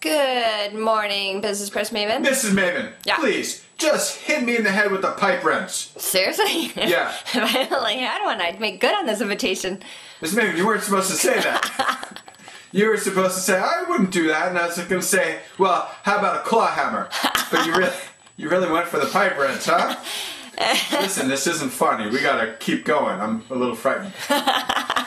Good morning, Business Press Maven. Mrs. Maven, Yeah. please, just hit me in the head with the pipe wrench. Seriously? Yeah. If I only had one, I'd make good on this invitation. Mrs. Maven, you weren't supposed to say that. You were supposed to say, I wouldn't do that, and I was going to say, well, how about a claw hammer? But you really went for the pipe wrench, huh? Listen, this isn't funny. We got to keep going. I'm a little frightened.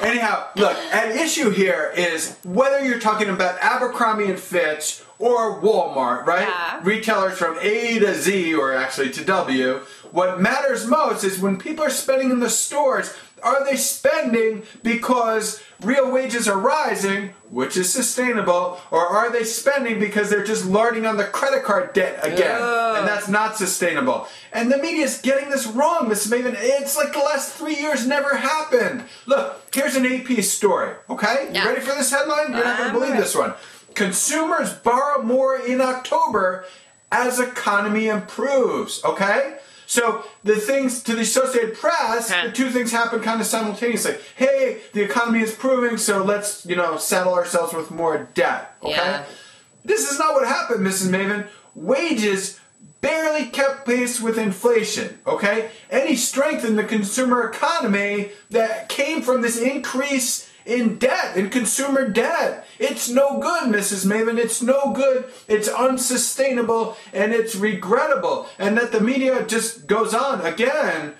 Anyhow, look, an issue here is whether you're talking about Abercrombie & Fitch or Wal-Mart, right? Yeah. Retailers from A to Z, or actually to W. What matters most is when people are spending in the stores, are they spending because real wages are rising, which is sustainable, or are they spending because they're just larding on the credit card debt again, and that's not sustainable? And the media's getting this wrong, Mrs. Maven. It's like the last 3 years never happened. Look, here's an AP story, okay? Yeah. You ready for this headline? You're not going to believe this one. Consumers borrow more in October as economy improves, okay? So the things to the Associated Press, the two things happen kind of simultaneously. Hey, the economy is improving, so let's, saddle ourselves with more debt, okay? Yeah. This is not what happened, Mrs. Maven. Wages barely kept pace with inflation, okay? Any strength in the consumer economy that came from this increase in debt, in consumer debt. It's no good, Mrs. Maven. It's no good. It's unsustainable, and it's regrettable. And that the media just goes on again,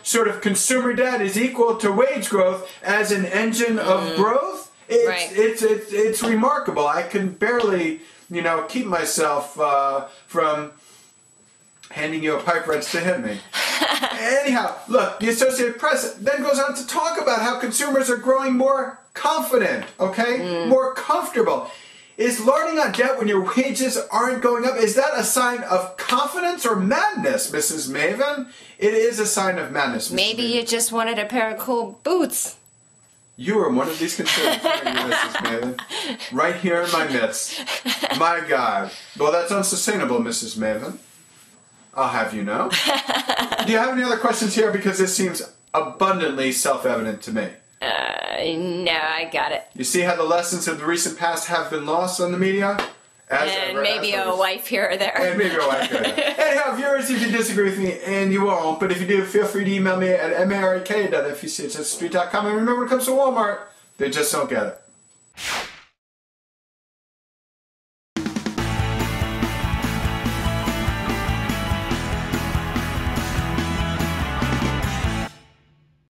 sort of consumer debt is equal to wage growth as an engine of growth. It's remarkable. I can barely, keep myself from handing you a pipe wrench to hit me. Anyhow, look, the Associated Press then goes on to talk about how consumers are growing more confident, okay? More comfortable. Is larding on debt when your wages aren't going up, is that a sign of confidence or madness, Mrs. Maven? It is a sign of madness, Mrs. Maybe Maven. you just wanted a pair of cool boots. You are one of these concerns, Mrs. Maven. Right here in my midst. My God. Well, that's unsustainable, Mrs. Maven. I'll have you know. Do you have any other questions here? Because this seems abundantly self-evident to me. No, I got it. You see how the lessons of the recent past have been lost on the media? And maybe a wife here or there. And maybe a wife here or there. Anyhow, viewers, if you disagree with me, and you won't, but if you do, feel free to email me at marak.fec@street.com. And remember, when it comes to Walmart, they just don't get it.